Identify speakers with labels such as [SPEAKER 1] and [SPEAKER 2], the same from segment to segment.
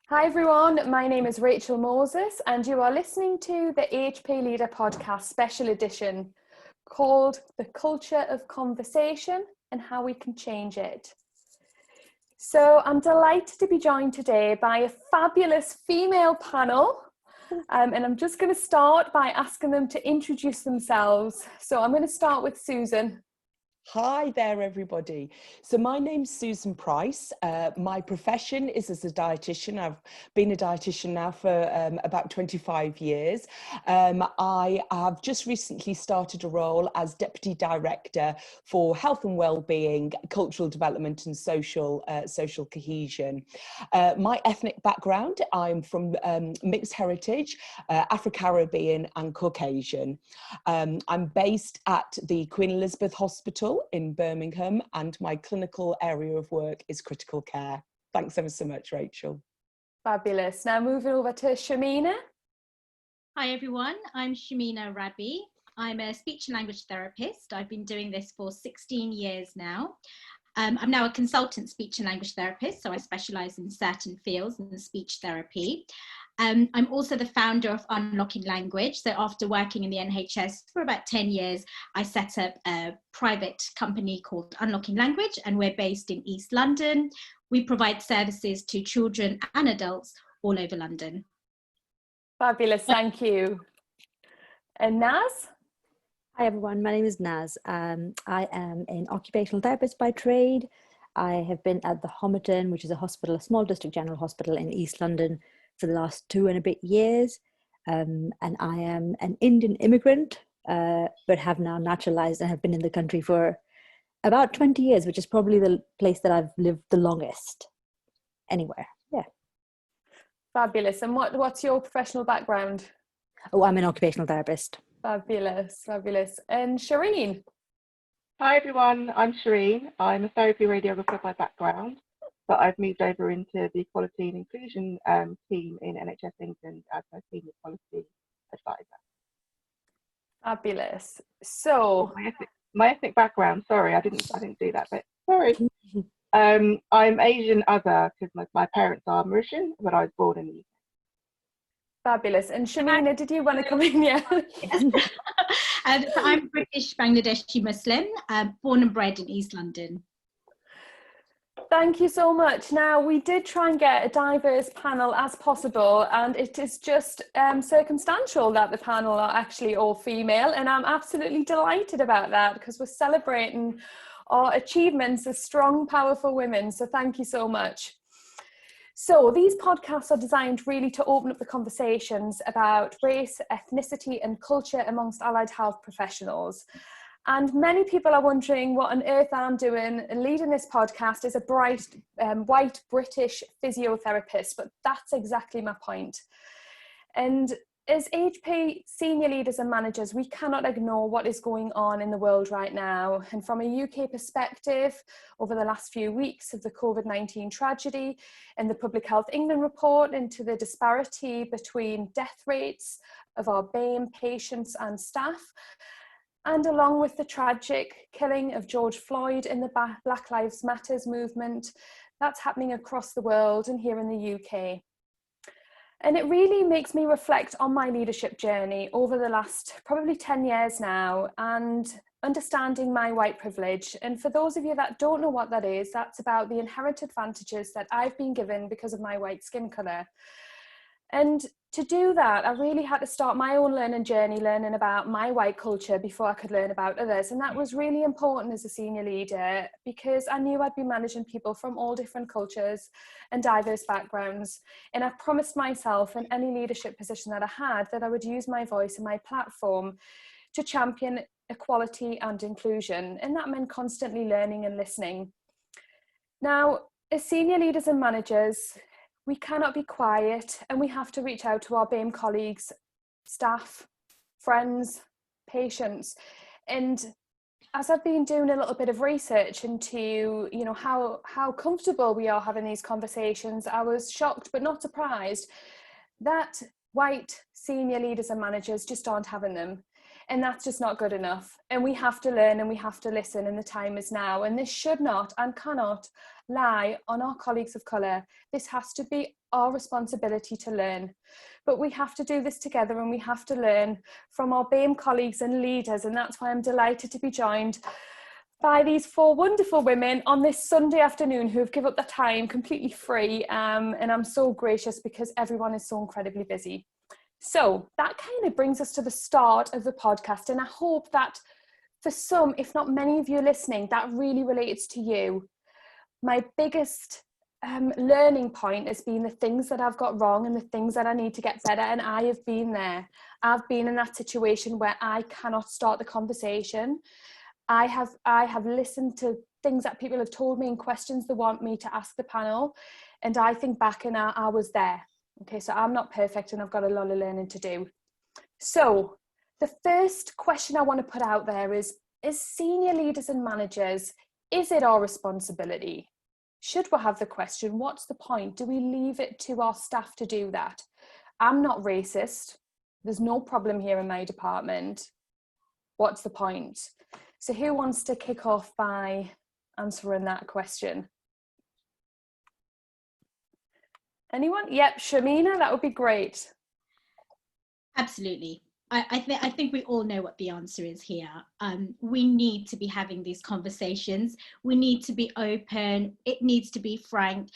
[SPEAKER 1] Hi everyone, my name is Rachel Moses and you are listening to the HP Leader Podcast Special Edition called The Culture of Conversation and How We Can Change It. So I'm delighted to be joined today by a fabulous female panel and I'm just going to start by asking them to introduce themselves. So I'm going to start with Susan.
[SPEAKER 2] Hi there, everybody. So my name's Susan Price. My profession is as a dietitian. I've been a dietitian now for about 25 years. I have just recently started a role as Deputy Director for Health and Wellbeing, Cultural Development and Social Cohesion. My ethnic background, I'm from mixed heritage, Afro-Caribbean and Caucasian. I'm based at the Queen Elizabeth Hospital in Birmingham, and my clinical area of work is critical care. Thanks ever so much, Rachel.
[SPEAKER 1] Fabulous. Now moving over to Shamina.
[SPEAKER 3] Hi everyone, I'm Shamina Rabi. I'm a speech and language therapist. I've been doing this for 16 years now. I'm now a consultant speech and language therapist, so I specialise in certain fields in speech therapy. I'm also the founder of Unlocking Language. So after working in the NHS for about 10 years, I set up a private company called Unlocking Language, and we're based in East London. We provide services to children and adults all over London.
[SPEAKER 1] Fabulous, thank you. And Naz?
[SPEAKER 4] Hi everyone, my name is Naz. I am an occupational therapist by trade. I have been at the Homerton, which is a hospital, a small district general hospital in East London for the last 2 and a bit years. And I am an Indian immigrant, but have now naturalized and have been in the country for about 20 years, which is probably the place that I've lived the longest anywhere. Yeah.
[SPEAKER 1] Fabulous. And what's your professional background?
[SPEAKER 4] Oh, I'm an occupational therapist.
[SPEAKER 1] Fabulous, fabulous. And Shireen?
[SPEAKER 5] Hi everyone, I'm Shireen. I'm a therapy radiographer by background, but I've moved over into the Equality and Inclusion team in NHS England as a senior policy advisor.
[SPEAKER 1] Fabulous. So
[SPEAKER 5] my ethnic background, sorry, I didn't do that bit. Sorry. I'm Asian other because my parents are Mauritian, but I was born in the UK.
[SPEAKER 1] Fabulous. And Shamina, did you want to come in? Yeah.
[SPEAKER 3] Yes. So I'm British Bangladeshi Muslim, born and bred in East London.
[SPEAKER 1] Thank you so much. Now, we did try and get a diverse panel as possible, and it is just circumstantial that the panel are actually all female, and I'm absolutely delighted about that because we're celebrating our achievements as strong, powerful women. So thank you so much. So these podcasts are designed really to open up the conversations about race, ethnicity and culture amongst allied health professionals. And many people are wondering what on earth I'm doing leading this podcast as a bright white British physiotherapist, but that's exactly my point. And as HP senior leaders and managers, we cannot ignore what is going on in the world right now. And from a UK perspective, over the last few weeks of the COVID-19 tragedy and the Public Health England report into the disparity between death rates of our BAME patients and staff, and along with the tragic killing of George Floyd in the Black Lives Matters movement, that's happening across the world and here in the UK. And it really makes me reflect on my leadership journey over the last probably 10 years now and understanding my white privilege. And for those of you that don't know what that is, that's about the inherent advantages that I've been given because of my white skin colour. And to do that, I really had to start my own learning journey, learning about my white culture before I could learn about others. And that was really important as a senior leader because I knew I'd be managing people from all different cultures and diverse backgrounds. And I promised myself in any leadership position that I had that I would use my voice and my platform to champion equality and inclusion. And that meant constantly learning and listening. Now, as senior leaders and managers, we cannot be quiet and we have to reach out to our BAME colleagues, staff, friends, patients. And as I've been doing a little bit of research into, how comfortable we are having these conversations, I was shocked but not surprised that white senior leaders and managers just aren't having them. And that's just not good enough. And we have to learn and we have to listen, and the time is now. And this should not and cannot lie on our colleagues of colour. This has to be our responsibility to learn. But we have to do this together, and we have to learn from our BAME colleagues and leaders. And that's why I'm delighted to be joined by these 4 wonderful women on this Sunday afternoon who have given up their time completely free. And I'm so gracious because everyone is so incredibly busy. So that kind of brings us to the start of the podcast. And I hope that for some, if not many of you listening, that really relates to you. My biggest learning point has been the things that I've got wrong and the things that I need to get better. And I have been there. I've been in that situation where I cannot start the conversation. I have listened to things that people have told me and questions they want me to ask the panel. And I think back and I was there. Okay, so I'm not perfect and I've got a lot of learning to do. So the first question I want to put out there is, as senior leaders and managers, is it our responsibility? Should we have the question, what's the point? Do we leave it to our staff to do that? I'm not racist. There's no problem here in my department. What's the point? So who wants to kick off by answering that question? Anyone? Yep, Shamina, that would be great.
[SPEAKER 3] Absolutely. I think we all know what the answer is here. We need to be having these conversations. We need to be open. It needs to be frank.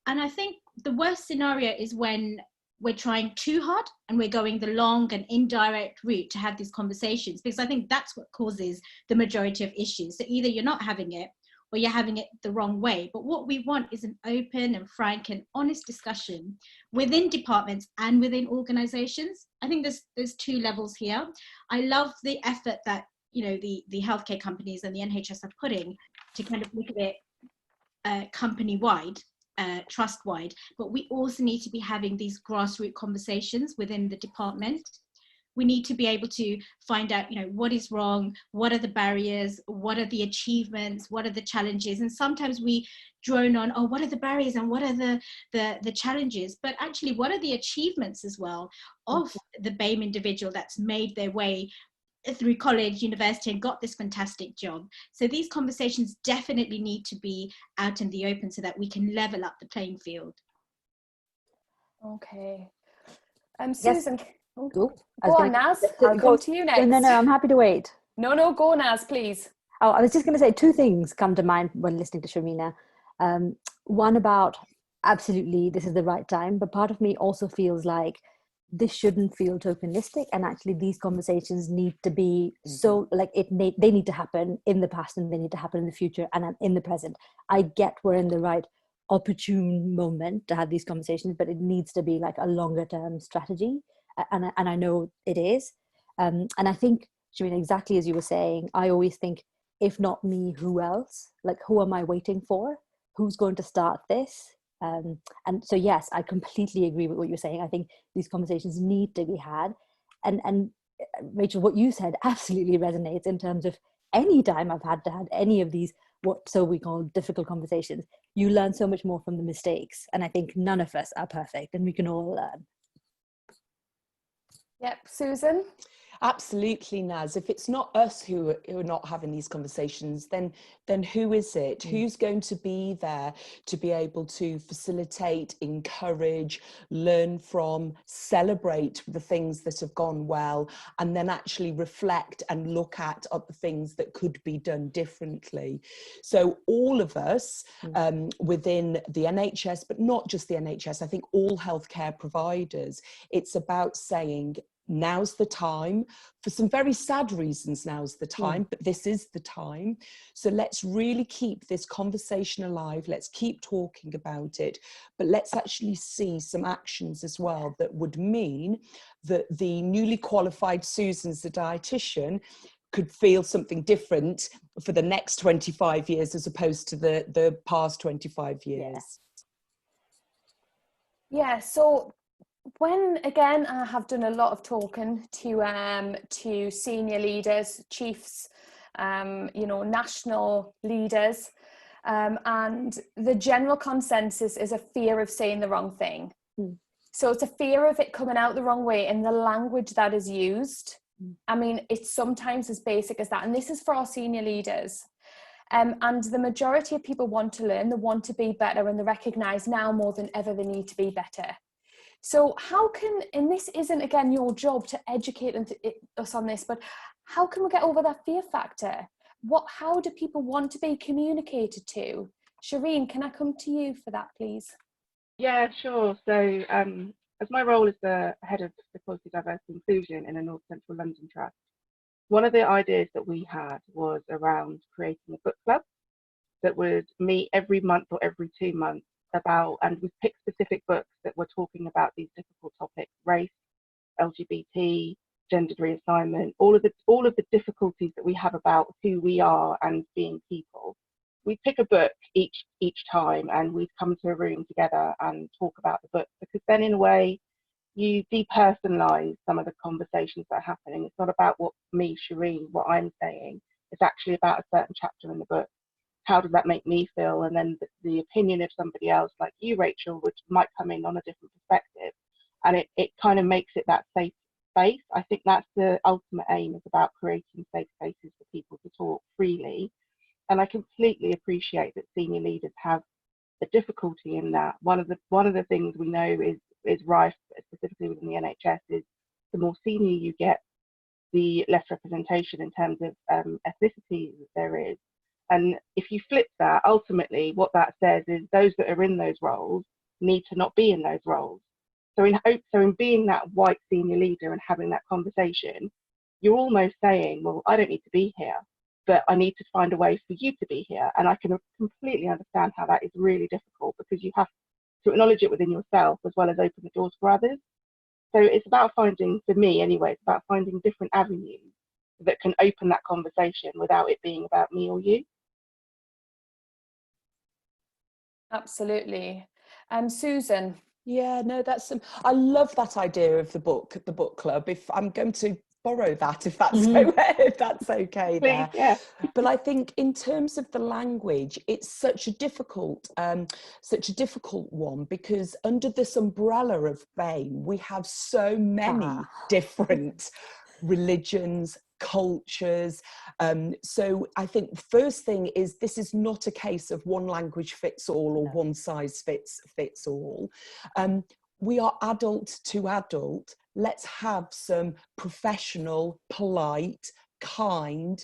[SPEAKER 3] And I think the worst scenario is when we're trying too hard and we're going the long and indirect route to have these conversations, because I think that's what causes the majority of issues. So either you're not having it or you're having it the wrong way. But what we want is an open and frank and honest discussion within departments and within organizations. I think there's 2 levels here. I love the effort that, you know, the healthcare companies and the NHS are putting to kind of look at it company-wide, trust-wide, but we also need to be having these grassroots conversations within the department. We need to be able to find out, you know, what is wrong, what are the barriers, what are the achievements, what are the challenges. And sometimes we drone on, oh, what are the barriers and what are the challenges? But actually, what are the achievements as well of the BAME individual that's made their way through college, university, and got this fantastic job? So these conversations definitely need to be out in the open so that we can level up the playing field.
[SPEAKER 1] Okay. Susan.
[SPEAKER 4] Yes.
[SPEAKER 1] Go on, Naz. I'll come to you next.
[SPEAKER 4] No, I'm happy to wait.
[SPEAKER 1] No, go, Naz, please.
[SPEAKER 4] Oh, I was just going to say 2 things come to mind when listening to Shamina. One about absolutely this is the right time, but part of me also feels like this shouldn't feel tokenistic, and actually these conversations need to be so like they need to happen in the past and they need to happen in the future and in the present. I get we're in the right opportune moment to have these conversations, but it needs to be like a longer term strategy. And I know it is. And I think, Shamina, exactly as you were saying, I always think, if not me, who else? Like, who am I waiting for? Who's going to start this? And so, yes, I completely agree with what you're saying. I think these conversations need to be had. And Rachel, what you said absolutely resonates in terms of any time I've had to have any of these, what so we call difficult conversations, you learn so much more from the mistakes. And I think none of us are perfect and we can all learn.
[SPEAKER 1] Yep, Susan?
[SPEAKER 2] Absolutely, Naz. If it's not us who are not having these conversations, then who is it? Who's going to be there to be able to facilitate, encourage, learn from, celebrate the things that have gone well, and then actually reflect and look at the things that could be done differently? So all of us within the NHS, but not just the NHS, I think all healthcare providers, it's about saying, now's the time. For some very sad reasons, now's the time, but this is the time. So let's really keep this conversation alive. Let's keep talking about it, but let's actually see some actions as well that would mean that the newly qualified Susan's the dietitian could feel something different for the next 25 years as opposed to the past 25 years.
[SPEAKER 1] Yeah, so when, again, I have done a lot of talking to senior leaders, chiefs, national leaders, and the general consensus is a fear of saying the wrong thing. So it's a fear of it coming out the wrong way, and the language that is used I mean, it's sometimes as basic as that. And this is for our senior leaders. And the majority of people want to learn, they want to be better, and they recognise now more than ever they need to be better. So how can, and this isn't again your job to educate us on this, but how can we get over that fear factor? How do people want to be communicated to? Shireen, can I come to you for that, please?
[SPEAKER 5] Yeah, sure. So as my role as the head of Equality, Diversity, Inclusion in a North Central London Trust, one of the ideas that we had was around creating a book club that would meet every month or every 2 months and we pick specific books that were talking about these difficult topics: race, LGBT, gendered reassignment, all of the difficulties that we have about who we are and being people. We'd pick a book each time, and we'd come to a room together and talk about the book, because then in a way you depersonalize some of the conversations that are happening. It's not about what I'm saying. It's actually about a certain chapter in the book. How does that make me feel? And then the opinion of somebody else like you, Rachel, which might come in on a different perspective. And it kind of makes it that safe space. I think that's the ultimate aim, is about creating safe spaces for people to talk freely. And I completely appreciate that senior leaders have a difficulty in that. One of the things we know is rife, specifically within the NHS, is the more senior you get, the less representation in terms of ethnicity that there is. And if you flip that, ultimately what that says is those that are in those roles need to not be in those roles. So in being that white senior leader and having that conversation, you're almost saying, well, I don't need to be here, but I need to find a way for you to be here. And I can completely understand how that is really difficult, because you have to acknowledge it within yourself as well as open the doors for others. So it's about finding, for me anyway, it's about finding different avenues that can open that conversation without it being about me or you.
[SPEAKER 1] Absolutely. Susan.
[SPEAKER 2] Yeah, no, I love that idea of the book club. If I'm going to borrow that, if that's if that's okay.
[SPEAKER 5] Please,
[SPEAKER 2] there.
[SPEAKER 5] yeah.
[SPEAKER 2] But I think in terms of the language, it's such a difficult one, because under this umbrella of BAME, we have so many different religions, cultures. So I think the first thing is, this is not a case of one language fits all or one size fits all. We are adult to adult. Let's have some professional, polite, kind,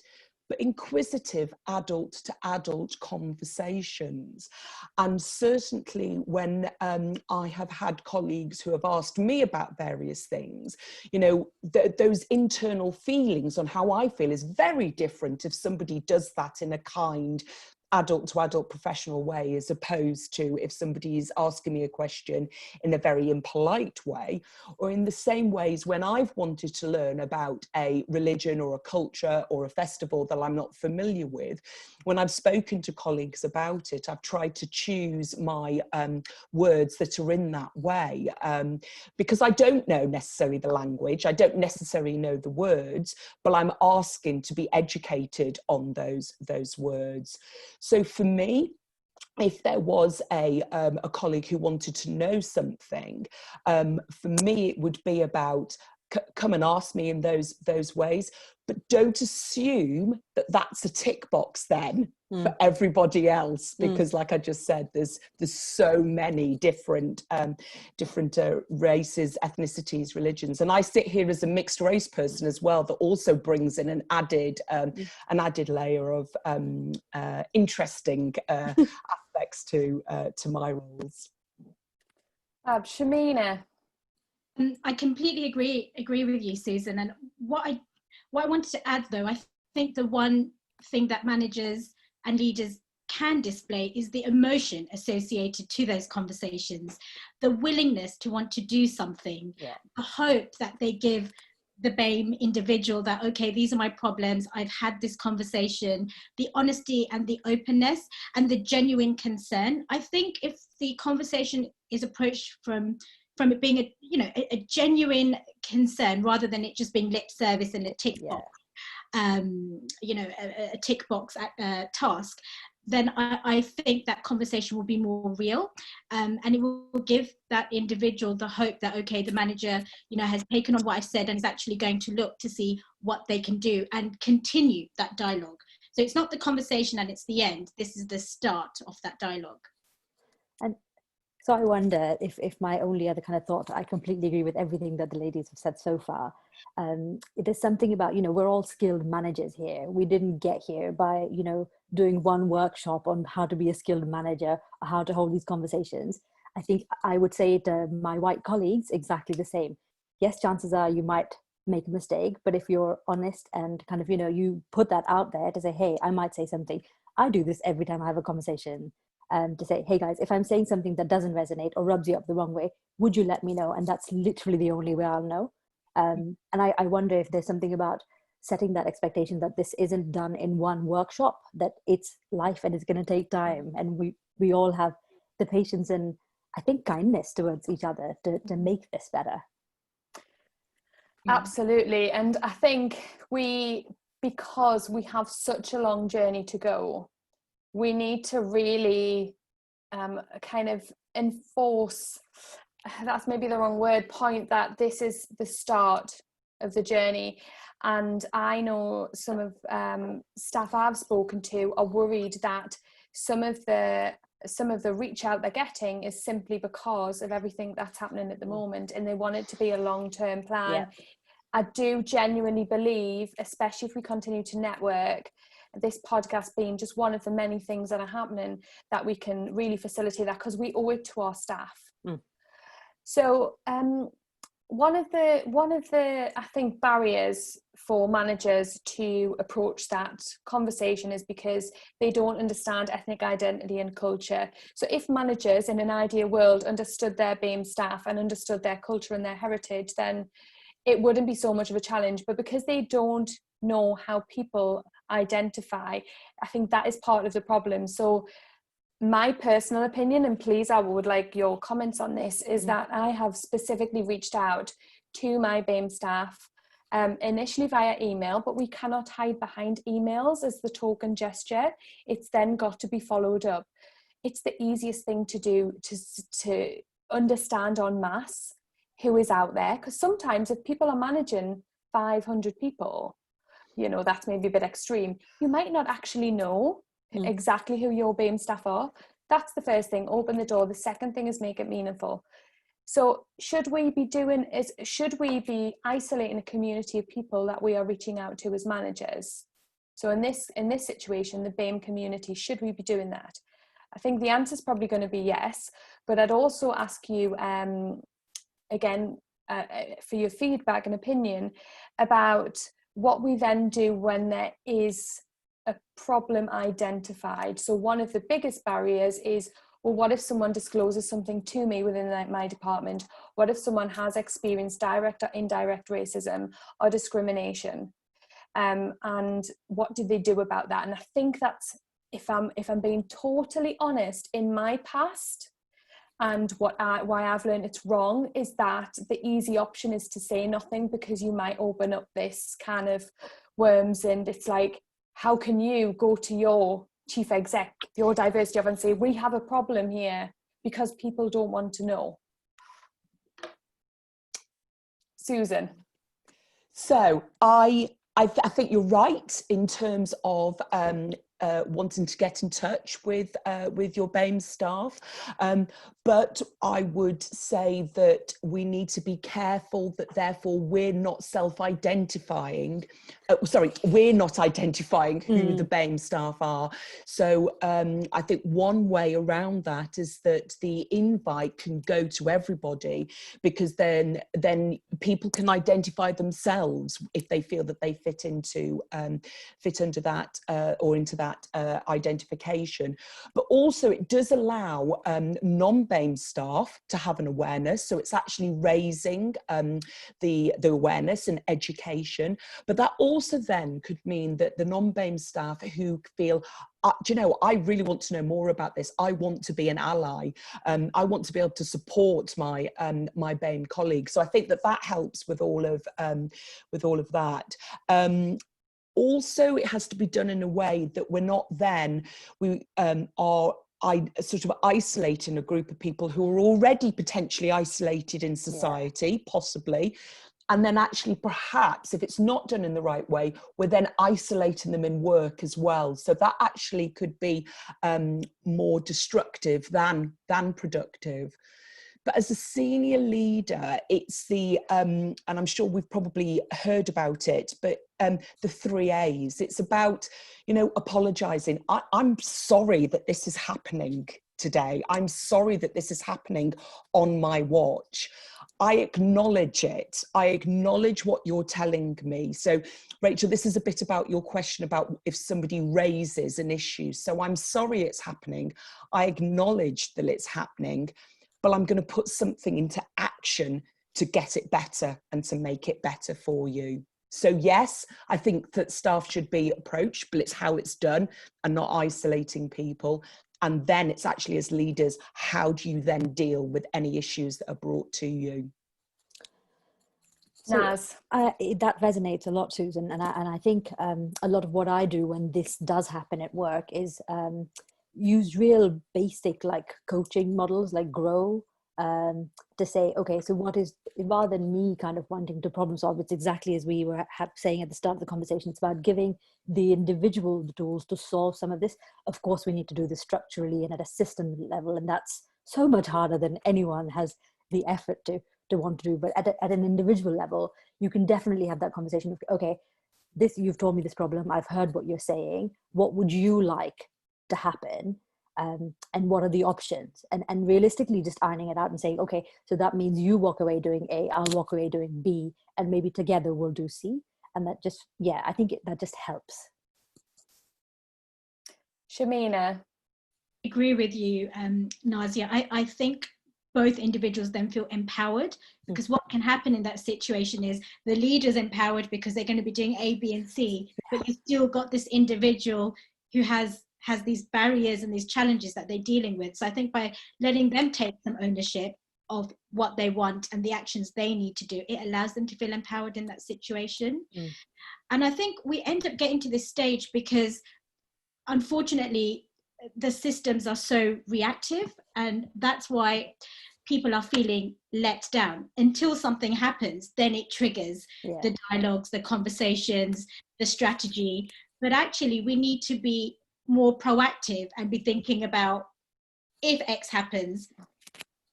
[SPEAKER 2] but inquisitive adult to adult conversations. And certainly when I have had colleagues who have asked me about various things, you know, those internal feelings on how I feel is very different if somebody does that in a kind, adult to adult professional way, as opposed to if somebody is asking me a question in a very impolite way, or in the same ways when I've wanted to learn about a religion or a culture or a festival that I'm not familiar with. When I've spoken to colleagues about it, I've tried to choose my words that are in that way, because I don't know necessarily the language, I don't necessarily know the words, but I'm asking to be educated on those words. So for me, if there was a colleague who wanted to know something, for me it would be about come and ask me in those ways, but don't assume that that's a tick box then for everybody else, because like I just said, there's so many different races, ethnicities, religions, and I sit here as a mixed race person as well, that also brings in an added layer of interesting aspects to my roles.
[SPEAKER 1] Shamina.
[SPEAKER 3] I completely agree with you, Susan. And what I wanted to add, though, I think the one thing that managers and leaders can display is the emotion associated to those conversations, the willingness to want to do something, the hope that they give the BAME individual that, okay, these are my problems, I've had this conversation, the honesty and the openness and the genuine concern. I think if the conversation is approached from it being a genuine concern, rather than it just being lip service and a tick box, a tick box task, then I think that conversation will be more real, and it will give that individual the hope that, okay, the manager, you know, has taken on what I've said and is actually going to look to see what they can do and continue that dialogue. So it's not the conversation and it's the end. This is the start of that dialogue.
[SPEAKER 4] And so I wonder if my only other kind of thought, I completely agree with everything that the ladies have said so far. There's something about, you know, we're all skilled managers here. We didn't get here by, you know, doing one workshop on how to be a skilled manager or how to hold these conversations. I think I would say to my white colleagues exactly the same. Yes, chances are you might make a mistake, but if you're honest and kind of, you know, you put that out there to say, hey, I might say something. I do this every time I have a conversation. To say, hey guys, if I'm saying something that doesn't resonate or rubs you up the wrong way, would you let me know? And that's literally the only way I'll know. And I wonder if there's something about setting that expectation that this isn't done in one workshop, that it's life and it's going to take time. And we all have the patience and I think kindness towards each other to make this better.
[SPEAKER 1] Absolutely. And I think because we have such a long journey to go, we need to really kind of enforce, that's maybe the wrong word, point that this is the start of the journey. And I know some of staff I've spoken to are worried that some of the reach out they're getting is simply because of everything that's happening at the moment, and they want it to be a long-term plan. Yeah. I do genuinely believe, especially if we continue to network, this podcast being just one of the many things that are happening, that we can really facilitate that, because we owe it to our staff. So one of the I think barriers for managers to approach that conversation is because they don't understand ethnic identity and culture. So if managers in an ideal world understood their BAME staff and understood their culture and their heritage, then it wouldn't be so much of a challenge. But because they don't know how people identify, I think that is part of the problem. So my personal opinion, and please I would like your comments on this, is that I have specifically reached out to my BAME staff initially via email, but we cannot hide behind emails as the token gesture. It's then got to be followed up. It's the easiest thing to do to understand en masse who is out there, because sometimes if people are managing 500 people, you know, that's maybe a bit extreme, you might not actually know exactly who your BAME staff are. That's the first thing, open the door. The second thing is make it meaningful. So should we be isolating a community of people that we are reaching out to as managers? So in this situation, the BAME community, should we be doing that? I think the answer is probably going to be yes, but I'd also ask you again for your feedback and opinion about what we then do when there is a problem identified. So one of the biggest barriers is, well, what if someone discloses something to me within my department? What if someone has experienced direct or indirect racism or discrimination? And what do they do about that? And I think that's, if I'm being totally honest, in my past, and why I've learned it's wrong, is that the easy option is to say nothing, because you might open up this kind of worms. And it's like, how can you go to your chief exec, your diversity of, and say, we have a problem here, because people don't want to know? Susan.
[SPEAKER 2] So I think you're right in terms of wanting to get in touch with your BAME staff, but I would say that we need to be careful that therefore we're not self-identifying. We're not identifying who the BAME staff are. So I think one way around that is that the invite can go to everybody, because then people can identify themselves if they feel that they fit under that or into that identification. But also it does allow non-BAME staff to have an awareness, so it's actually raising the awareness and education. But that also then could mean that the non-BAME staff who feel, do you know, I really want to know more about this, I want to be an ally, I want to be able to support my my BAME colleagues. So I think that helps with all of that. also it has to be done in a way that we're not then, we are sort of isolating a group of people who are already potentially isolated in society, possibly. And then actually, perhaps, if it's not done in the right way, we're then isolating them in work as well. So that actually could be more destructive than productive. But as a senior leader, it's the, and I'm sure we've probably heard about it, but the 3 A's. It's about, you know, apologising. I'm sorry that this is happening today. I'm sorry that this is happening on my watch. I acknowledge it. I acknowledge what you're telling me. So, Rachel, this is a bit about your question about if somebody raises an issue. So I'm sorry it's happening. I acknowledge that it's happening, but I'm going to put something into action to get it better and to make it better for you. So yes, I think that staff should be approached, but it's how it's done and not isolating people. And then it's actually, as leaders, how do you then deal with any issues that are brought to you?
[SPEAKER 4] So,
[SPEAKER 1] Naz.
[SPEAKER 4] that resonates a lot, Susan, and I think a lot of what I do when this does happen at work is use real basic like coaching models like GROW to say, okay, so what is, rather than me kind of wanting to problem solve, it's exactly as we were saying at the start of the conversation, it's about giving the individual the tools to solve some of this. Of course, we need to do this structurally and at a system level, and that's so much harder than anyone has the effort to want to do. But at an individual level, you can definitely have that conversation of, okay, this, you've told me this problem, I've heard what you're saying, what would you like to happen? And what are the options, and realistically just ironing it out and saying, okay, so that means you walk away doing A, I'll walk away doing B, and maybe together we'll do C. And that just, yeah, I think that just helps.
[SPEAKER 1] Shamina.
[SPEAKER 3] I agree with you, Nazia. I think both individuals then feel empowered, because what can happen in that situation is the leader's empowered because they're going to be doing A, B, and C, but you've still got this individual who has these barriers and these challenges that they're dealing with. So I think by letting them take some ownership of what they want and the actions they need to do, it allows them to feel empowered in that situation. And I think we end up getting to this stage because unfortunately the systems are so reactive, and that's why people are feeling let down until something happens. Then it triggers the dialogues, the conversations, the strategy. But actually we need to be more proactive and be thinking about, if X happens,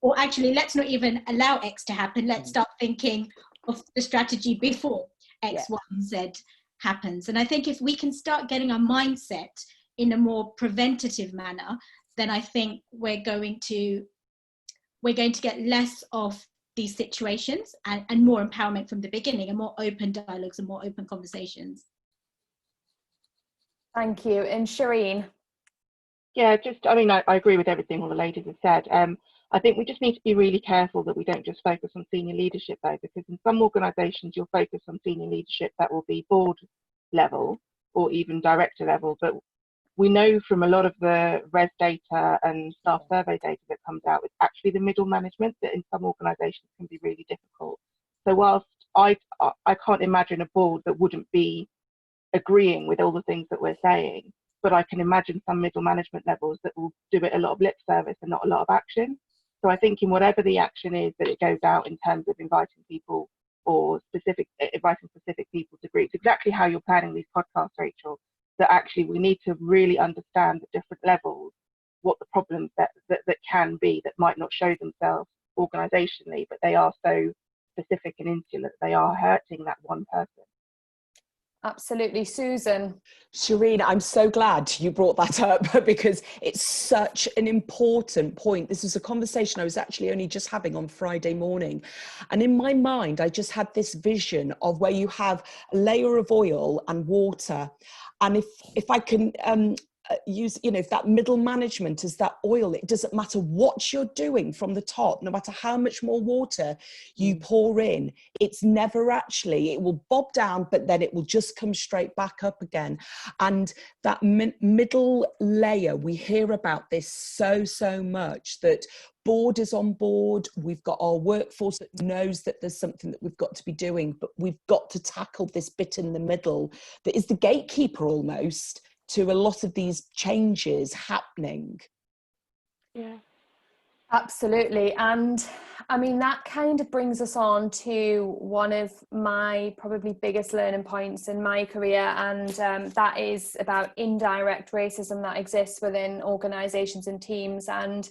[SPEAKER 3] or actually let's not even allow X to happen, let's start thinking of the strategy before X, Y, and Z happens. And I think if we can start getting our mindset in a more preventative manner, then I think we're going to get less of these situations and more empowerment from the beginning, and more open dialogues and more open conversations.
[SPEAKER 1] Thank you. And Shireen?
[SPEAKER 5] Yeah, I mean, I agree with everything all the ladies have said. I think we just need to be really careful that we don't just focus on senior leadership, though, because in some organisations you'll focus on senior leadership that will be board level or even director level. But we know from a lot of the res data and staff survey data that comes out, it's actually the middle management that in some organisations can be really difficult. So whilst I can't imagine a board that wouldn't be agreeing with all the things that we're saying, but I can imagine some middle management levels that will do it a lot of lip service and not a lot of action. So I think in whatever the action is that it goes out in terms of inviting people or inviting specific people to groups, exactly how you're planning these podcasts, Rachel, that actually we need to really understand the different levels, what the problems that can be that might not show themselves organisationally, but they are so specific and insular that they are hurting that one person.
[SPEAKER 1] Absolutely. Susan?
[SPEAKER 2] Shireen, I'm so glad you brought that up because it's such an important point. This is a conversation I was actually only just having on Friday morning. And in my mind, I just had this vision of where you have a layer of oil and water. And if I can use, if that middle management is that oil, it doesn't matter what you're doing from the top, no matter how much more water you pour in, it's never actually, it will bob down, but then it will just come straight back up again. And that middle layer, we hear about this so much, that board is on board, we've got our workforce that knows that there's something that we've got to be doing, but we've got to tackle this bit in the middle that is the gatekeeper almost to a lot of these changes happening.
[SPEAKER 5] Yeah.
[SPEAKER 1] Absolutely. And I mean, that kind of brings us on to one of my probably biggest learning points in my career. And that is about indirect racism that exists within organizations and teams. And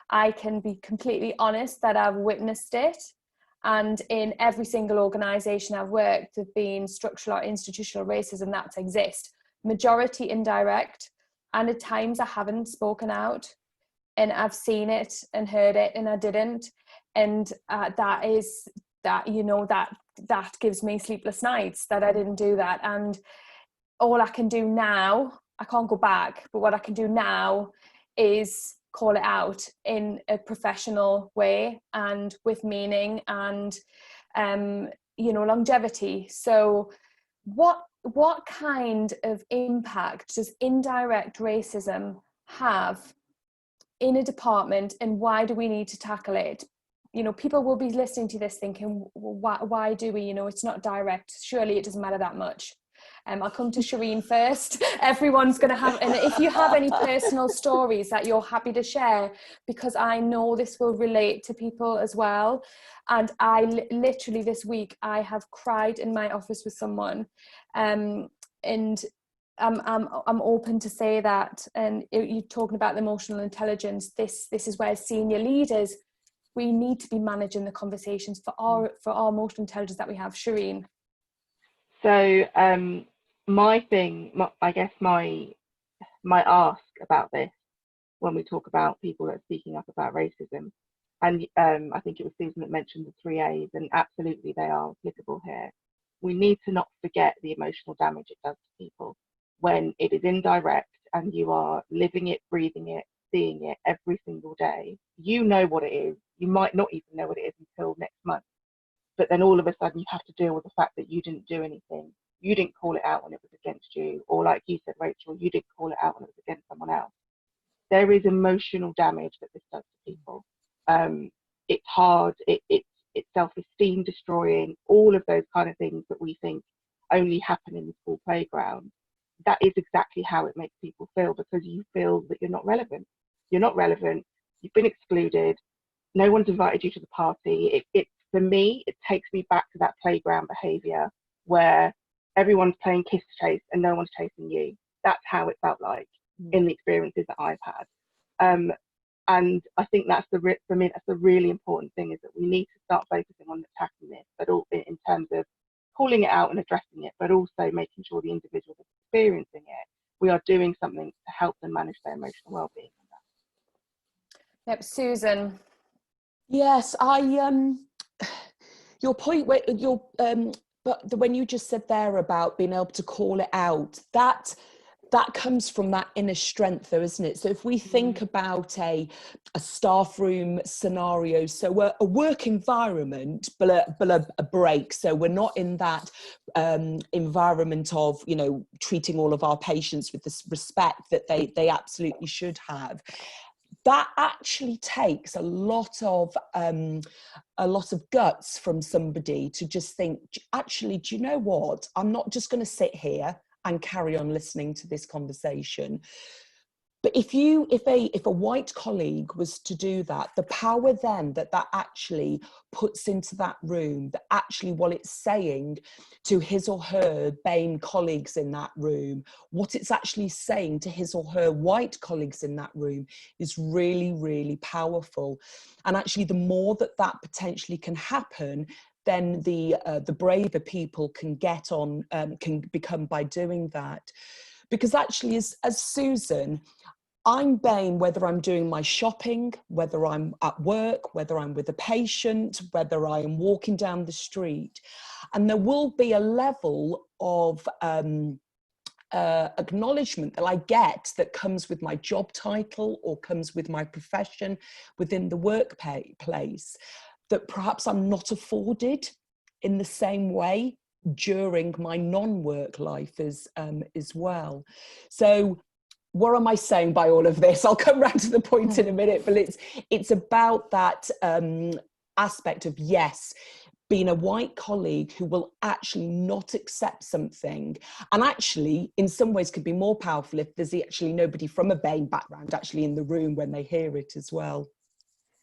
[SPEAKER 1] I can be completely honest that I've witnessed it. And in every single organization I've worked, there's been structural or institutional racism that exists. Majority indirect. And at times I haven't spoken out. And I've seen it and heard it and I didn't. And that gives me sleepless nights that I didn't do that. And all I can do now, I can't go back, but what I can do now is call it out in a professional way and with meaning and, longevity. So what kind of impact does indirect racism have in a department, and why do we need to tackle it? People will be listening to this thinking, well, why do we, it's not direct, surely it doesn't matter that much. I'll come to Shireen first. Everyone's going to have, and if you have any personal stories that you're happy to share, because I know this will relate to people as well. And I literally this week, I have cried in my office with someone, and I'm open to say that. And you're talking about the emotional intelligence. This is where senior leaders, we need to be managing the conversations for our emotional intelligence that we have. Shireen.
[SPEAKER 5] So my ask about this, when we talk about people that are speaking up about racism, and I think it was Susan that mentioned the 3 A's, and absolutely they are applicable here. We need to not forget the emotional damage it does to people when it is indirect and you are living it, breathing it, seeing it every single day. You know what it is. You might not even know what it is until next month. But then all of a sudden you have to deal with the fact that you didn't do anything. You didn't call it out when it was against you. Or like you said, Rachel, you didn't call it out when it was against someone else. There is emotional damage that this does to people. It's hard, it's self-esteem destroying, all of those kind of things that we think only happen in the school playground. That is exactly how it makes people feel, because you feel that you're not relevant. You're not relevant, you've been excluded, no one's invited you to the party. For me, it takes me back to that playground behaviour where everyone's playing kiss chase and no one's chasing you. That's how it felt like in the experiences that I've had. And I think for me, that's the really important thing, is that we need to start focusing on attacking this, but all in terms of calling it out and addressing it, but also making sure the individual that's experiencing it, we are doing something to help them manage their emotional well-being.
[SPEAKER 1] Yep, Susan.
[SPEAKER 2] Yes, your point where but when you just said there about being able to call it out, that comes from that inner strength though, isn't it? So if we think about a staff room scenario, so a work environment, but a break. So we're not in that environment of, treating all of our patients with the respect that they absolutely should have. That actually takes a lot of guts from somebody to just think, actually, do you know what? I'm not just going to sit here and carry on listening to this conversation. But if a white colleague was to do that, the power then that actually puts into that room, that actually what it's saying to his or her BAME colleagues in that room, what it's actually saying to his or her white colleagues in that room is really, really powerful. And actually, the more that potentially can happen, then the braver people can can become by doing that. Because actually, as Susan, I'm BAME whether I'm doing my shopping, whether I'm at work, whether I'm with a patient, whether I am walking down the street. And there will be a level of acknowledgement that I get that comes with my job title or comes with my profession within the workplace that perhaps I'm not afforded in the same way during my non-work life as well. So what am I saying by all of this? I'll come round to the point in a minute, but it's about that aspect of, yes, being a white colleague who will actually not accept something, and actually in some ways could be more powerful if there's actually nobody from a BAME background actually in the room when they hear it as well.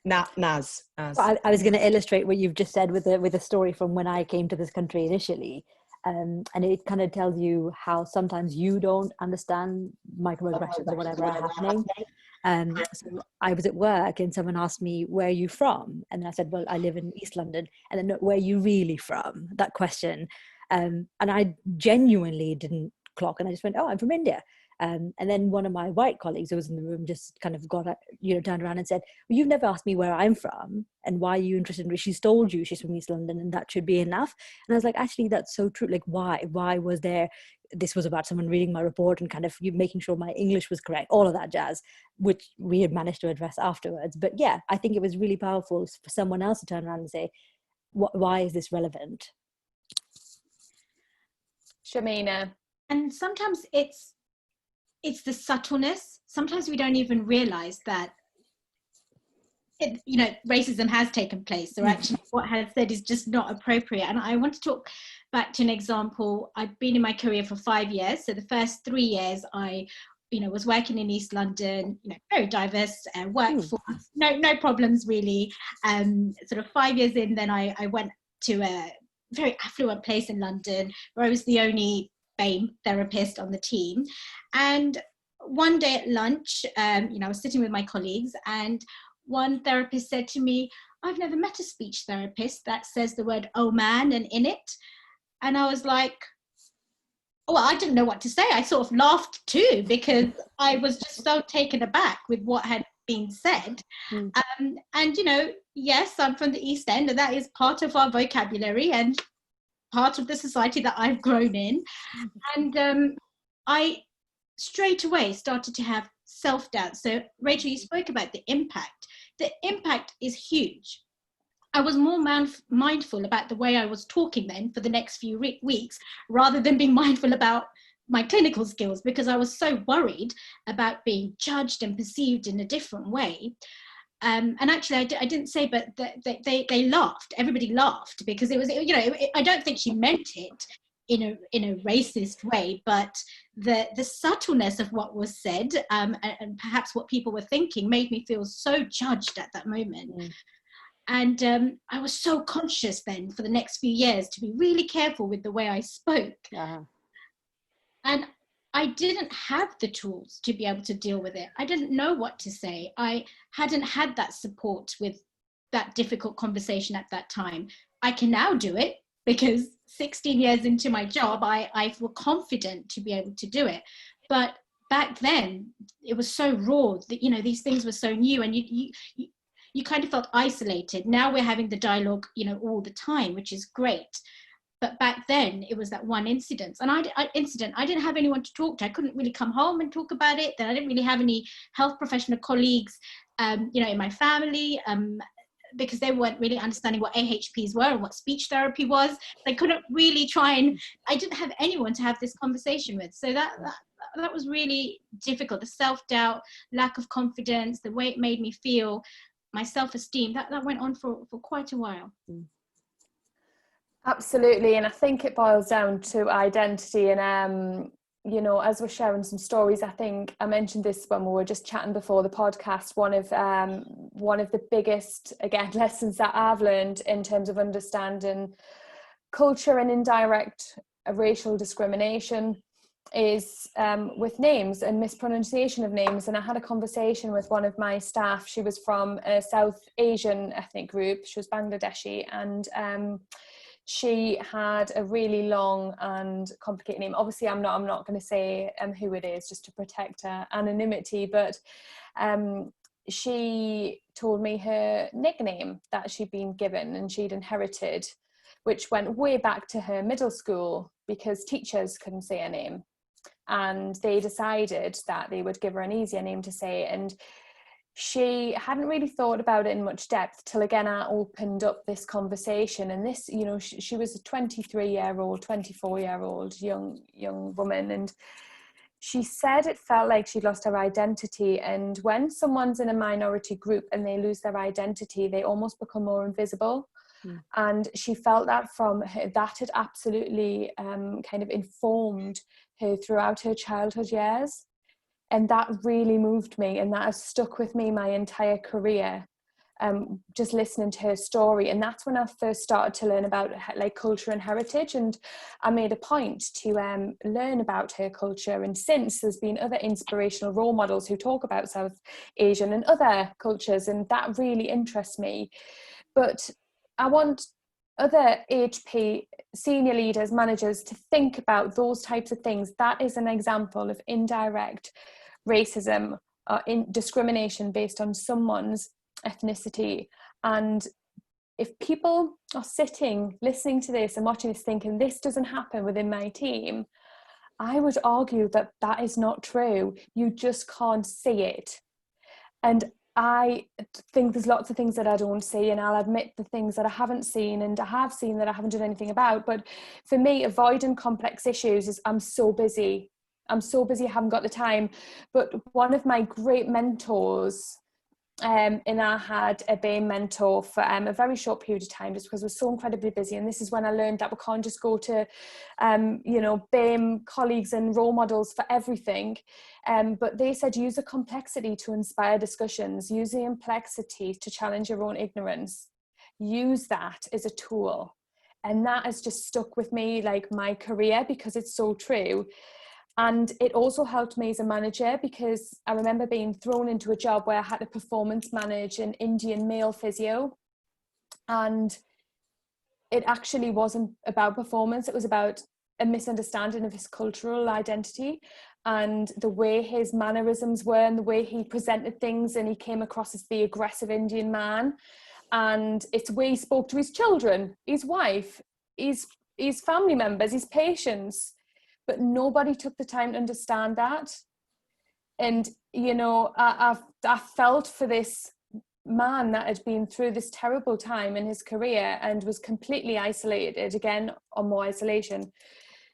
[SPEAKER 2] Naz.
[SPEAKER 4] I was going to illustrate what you've just said with a story from when I came to this country initially. And it kind of tells you how sometimes you don't understand microaggressions or whatever are happening. So I was at work and someone asked me, where are you from? And I said, well, I live in East London. And then, where are you really from? That question. And I genuinely didn't clock. And I just went, oh, I'm from India. And then one of my white colleagues who was in the room just kind of turned around and said, well, you've never asked me where I'm from and why are you interested in, she's told you she's from East London and that should be enough. And I was like, actually, that's so true. Like, why was there, this was about someone reading my report and kind of making sure my English was correct, all of that jazz, which we had managed to address afterwards. But yeah, I think it was really powerful for someone else to turn around and say, why is this relevant?
[SPEAKER 1] Shamina.
[SPEAKER 3] And sometimes it's the subtleness. Sometimes we don't even realize that racism has taken place, or actually what has said is just not appropriate. And I want to talk back to an example. I've been in my career for 5 years. So the first 3 years I was working in East London, very diverse workforce, no problems really. Sort of 5 years in, then I went to a very affluent place in London where I was the only BAME therapist on the team. And one day at lunch, I was sitting with my colleagues and one therapist said to me, I've never met a speech therapist that says the word "oh man" and "in it." And I was like, well, I didn't know what to say. I sort of laughed too, because I was just so taken aback with what had been said. And, yes, I'm from the East End and that is part of our vocabulary and part of the society that I've grown in. And I straight away started to have self-doubt. So Rachel, you spoke about the impact. The impact is huge. I was more mindful about the way I was talking then for the next few weeks, rather than being mindful about my clinical skills, because I was so worried about being judged and perceived in a different way. And actually, I didn't say, but they laughed. Everybody laughed because it was, I don't think she meant it in a racist way, but the subtleness of what was said and perhaps what people were thinking made me feel so judged at that moment. And I was so conscious then for the next few years to be really careful with the way I spoke. And I didn't have the tools to be able to deal with it. I didn't know what to say. I hadn't had that support with that difficult conversation at that time. I can now do it because 16 years into my job, I feel confident to be able to do it. But back then, it was so raw that, these things were so new and you kind of felt isolated. Now we're having the dialogue, all the time, which is great. But back then it was that one incident, and I didn't have anyone to talk to. I couldn't really come home and talk about it. Then I didn't really have any health professional colleagues, in my family, because they weren't really understanding what AHPs were and what speech therapy was. They couldn't really I didn't have anyone to have this conversation with. So that was really difficult. The self-doubt, lack of confidence, the way it made me feel, my self-esteem, that went on for quite a while.
[SPEAKER 1] Absolutely, and I think it boils down to identity. And as we're sharing some stories, I think I mentioned this when we were just chatting before the podcast. One of the biggest, again, lessons that I've learned in terms of understanding culture and indirect racial discrimination is with names and mispronunciation of names. And I had a conversation with one of my staff. She was from a South Asian ethnic group. She was Bangladeshi, and she had a really long and complicated name. Obviously, I'm not going to say who it is, just to protect her anonymity, but she told me her nickname that she'd been given and she'd inherited, which went way back to her middle school, because teachers couldn't say her name. And they decided that they would give her an easier name to say. And she hadn't really thought about it in much depth till, again, I opened up this conversation. And this, she was a 23-year-old, 24-year-old young woman. And she said it felt like she'd lost her identity. And when someone's in a minority group and they lose their identity, they almost become more invisible. And she felt that from her, that had absolutely kind of informed her throughout her childhood years. And that really moved me, and that has stuck with me my entire career, just listening to her story. And that's when I first started to learn about like culture and heritage, and I made a point to learn about her culture. And since, there's been other inspirational role models who talk about South Asian and other cultures, and that really interests me. But I want other HP senior leaders, managers, to think about those types of things. That is an example of indirect racism or discrimination based on someone's ethnicity. And if people are sitting, listening to this and watching this thinking, this doesn't happen within my team, I would argue that that is not true. You just can't see it. And I think there's lots of things that I don't see, and I'll admit the things that I haven't seen and I have seen that I haven't done anything about. But for me, avoiding complex issues is I'm so busy, I haven't got the time. But one of my great mentors, and I had a BAME mentor for a very short period of time, just because we're so incredibly busy. And this is when I learned that we can't just go to, BAME colleagues and role models for everything. But they said, use the complexity to inspire discussions, use the complexity to challenge your own ignorance. Use that as a tool. And that has just stuck with me like my career, because it's so true. And it also helped me as a manager, because I remember being thrown into a job where I had to performance manage an Indian male physio. And it actually wasn't about performance. It was about a misunderstanding of his cultural identity and the way his mannerisms were and the way he presented things. And he came across as the aggressive Indian man. And it's the way he spoke to his children, his wife, his family members, his patients. But nobody took the time to understand that. And, I felt for this man that had been through this terrible time in his career and was completely isolated, again, on more isolation.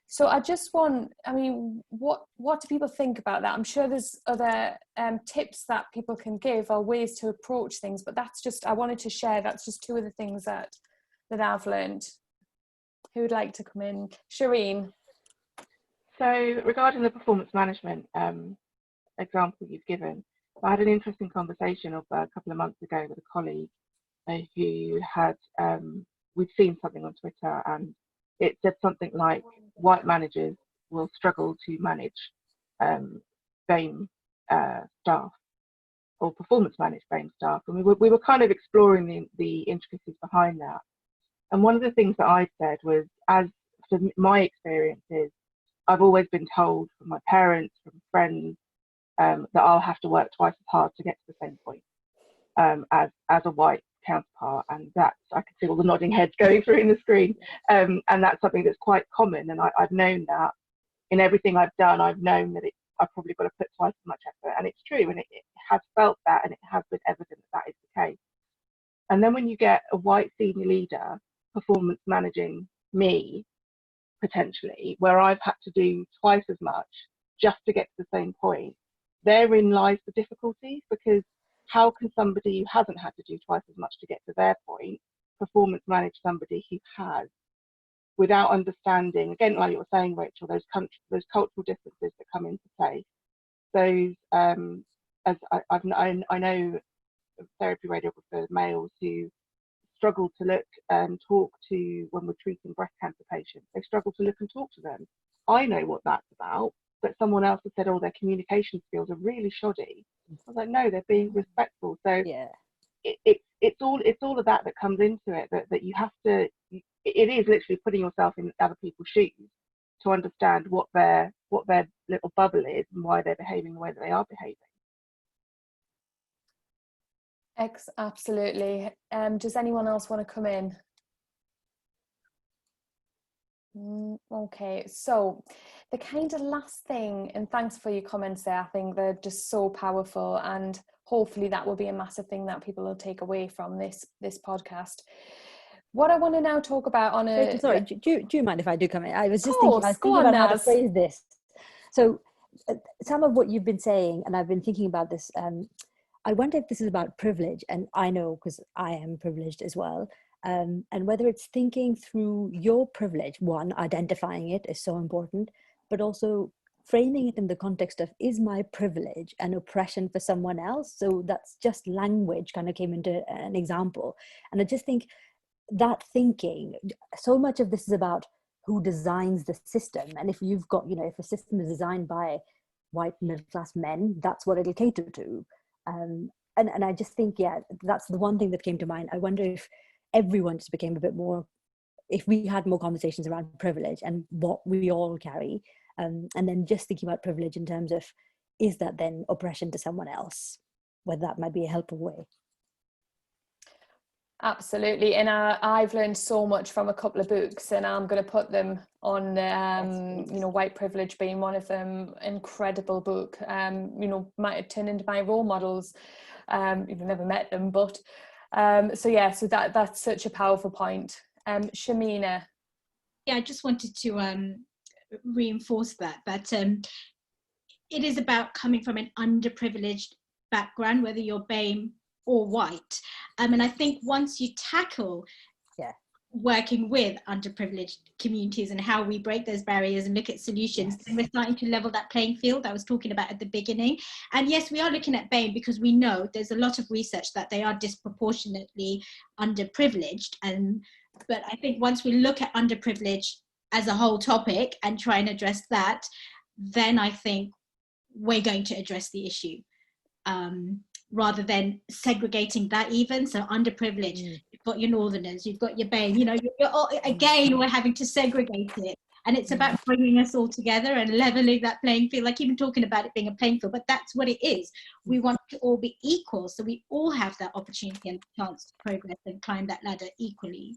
[SPEAKER 1] So I just want, what do people think about that? I'm sure there's other tips that people can give or ways to approach things, but I wanted to share, that's just two of the things that I've learned. Who would like to come in? Shireen.
[SPEAKER 5] So regarding the performance management example you've given, I had an interesting conversation a couple of months ago with a colleague who had, we'd seen something on Twitter, and it said something like, white managers will struggle to manage BAME staff, or performance manage BAME staff. And we were kind of exploring the intricacies behind that. And one of the things that I said was, as for my experiences, I've always been told from my parents, from friends, that I'll have to work twice as hard to get to the same point as a white counterpart. And that's, I can see all the nodding heads going through in the screen. And that's something that's quite common. And I've known that in everything I've done, I've known that I've probably got to put twice as much effort. And it's true, and it has felt that, and it has been evident that is the case. And then when you get a white senior leader performance managing me, potentially, where I've had to do twice as much just to get to the same point, therein lies the difficulty, because how can somebody who hasn't had to do twice as much to get to their point performance manage somebody who has, without understanding, again, like you were saying, Rachel, those cultural differences that come into play. Those, as I know therapy radiographers, males who struggle to look and talk to, when we're treating breast cancer patients, they struggle to look and talk to them. I know what that's about, but someone else has said, oh, their communication skills are really shoddy. I was like, no, they're being respectful. So yeah, it's all of that comes into it, that you have to, it is literally putting yourself in other people's shoes to understand what their little bubble is and why they're behaving the way that they are behaving.
[SPEAKER 1] Absolutely. Does anyone else want to come in? Okay, so the kind of last thing, and thanks for your comments there, I think they're just so powerful, and hopefully that will be a massive thing that people will take away from this podcast. What I want to now talk about on a...
[SPEAKER 4] Sorry, do you mind if I do come in? I was just thinking, I was thinking about how to phrase this. So some of what you've been saying, and I've been thinking about this, I wonder if this is about privilege, and I know because I am privileged as well, and whether it's thinking through your privilege, one, identifying it is so important, but also framing it in the context of, is my privilege an oppression for someone else? So that's just language kind of came into an example. And I just think that thinking, so much of this is about who designs the system. And if you've got, if a system is designed by white middle-class men, that's what it'll cater to. And I just think, yeah, that's the one thing that came to mind. I wonder if everyone just became a bit more, if we had more conversations around privilege and what we all carry, and then just thinking about privilege in terms of, is that then oppression to someone else? Whether that might be a helpful way.
[SPEAKER 1] Absolutely. And I've learned so much from a couple of books, and I'm going to put them on, White Privilege being one of them. Incredible book. Might have turned into my role models. You've never met them, but so that's such a powerful point. Shamina.
[SPEAKER 3] Yeah, I just wanted to reinforce that it is about coming from an underprivileged background, whether you're BAME or white. And I think once you tackle working with underprivileged communities and how we break those barriers and look at solutions, then we're starting to level that playing field I was talking about at the beginning. And yes, we are looking at BAME because we know there's a lot of research that they are disproportionately underprivileged. But I think once we look at underprivilege as a whole topic and try and address that, then I think we're going to address the issue. Rather than segregating that even. So underprivileged, you've got your northerners, you've got your BAME, you're all, again, we're having to segregate it. And it's about bringing us all together and leveling that playing field, like even talking about it being a playing field, but that's what it is. We want to all be equal, so we all have that opportunity and chance to progress and climb that ladder equally.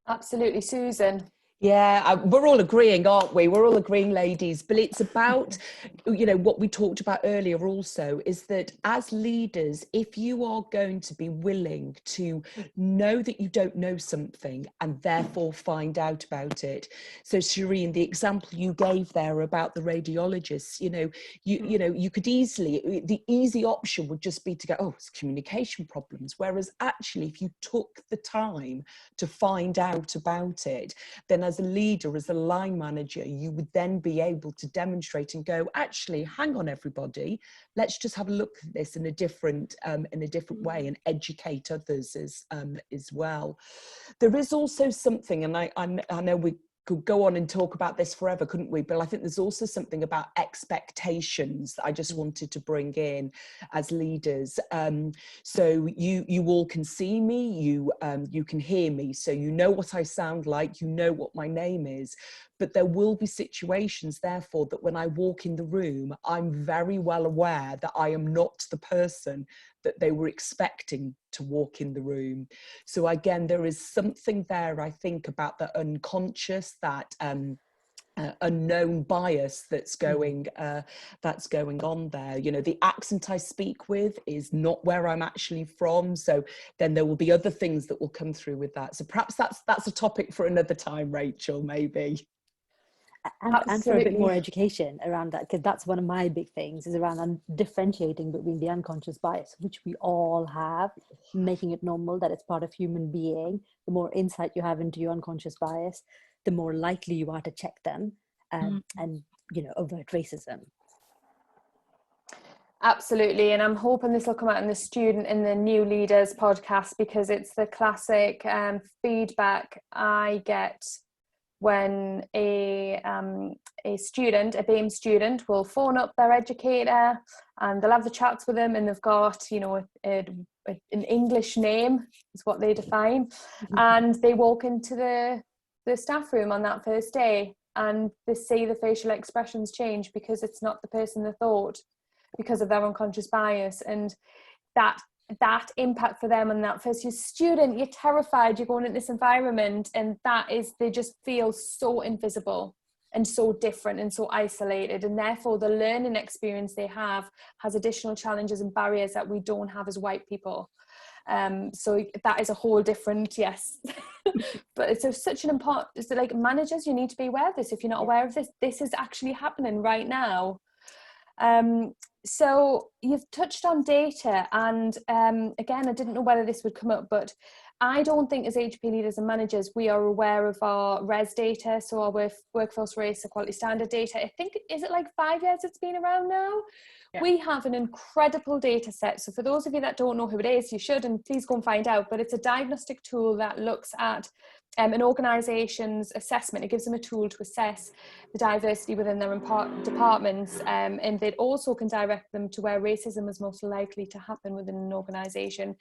[SPEAKER 1] Absolutely. Susan.
[SPEAKER 2] Yeah, we're all agreeing, aren't we? We're all agreeing, ladies. But it's about, what we talked about earlier also, is that as leaders, if you are going to be willing to know that you don't know something and therefore find out about it. So Shireen, the example you gave there about the radiologists, you could easily, the easy option would just be to go, oh, it's communication problems. Whereas actually, if you took the time to find out about it, then as a leader, as a line manager, you would then be able to demonstrate and go, actually, hang on, everybody, let's just have a look at this in a different way and educate others as well. There is also something, and I know we could go on and talk about this forever, couldn't we? But I think there's also something about expectations that I just wanted to bring in as leaders. So you all can see me, you can hear me, so you know what I sound like, you know what my name is. But there will be situations, therefore, that when I walk in the room, I'm very well aware that I am not the person that they were expecting to walk in the room. So again, there is something there, I think, about the unconscious, that unknown bias that's going on there. The accent I speak with is not where I'm actually from, so then there will be other things that will come through with that. So perhaps that's a topic for another time, Rachel, maybe.
[SPEAKER 4] And for a bit more education around that, because that's one of my big things, is around differentiating between the unconscious bias, which we all have, making it normal that it's part of human being. The more insight you have into your unconscious bias, the more likely you are to check them and avert racism.
[SPEAKER 1] Absolutely, and I'm hoping this will come out in the New Leaders podcast, because it's the classic feedback I get when a student, a BAME student, will phone up their educator and they'll have the chats with them, and they've got, an English name is what they define, and they walk into the staff room on that first day and they see the facial expressions change because it's not the person they thought, because of their unconscious bias. And that impact for them on that first year student, you're terrified, you're going into this environment, and they just feel so invisible and so different and so isolated, and therefore the learning experience they have has additional challenges and barriers that we don't have as white people. So that is a whole different, yes. But it's such an important, it's like managers, you need to be aware of this. If you're not aware of this, this is actually happening right now. So you've touched on data, and again, I didn't know whether this would come up, but I don't think as HP leaders and managers, we are aware of our RES data, so our Workforce Race Equality Standard data. I think, is it like 5 years it's been around now? Yeah. We have an incredible data set. So for those of you that don't know who it is, you should, and please go and find out. But it's a diagnostic tool that looks at an organisation's assessment. It gives them a tool to assess the diversity within their departments, and it also can direct them to where racism is most likely to happen within an organisation.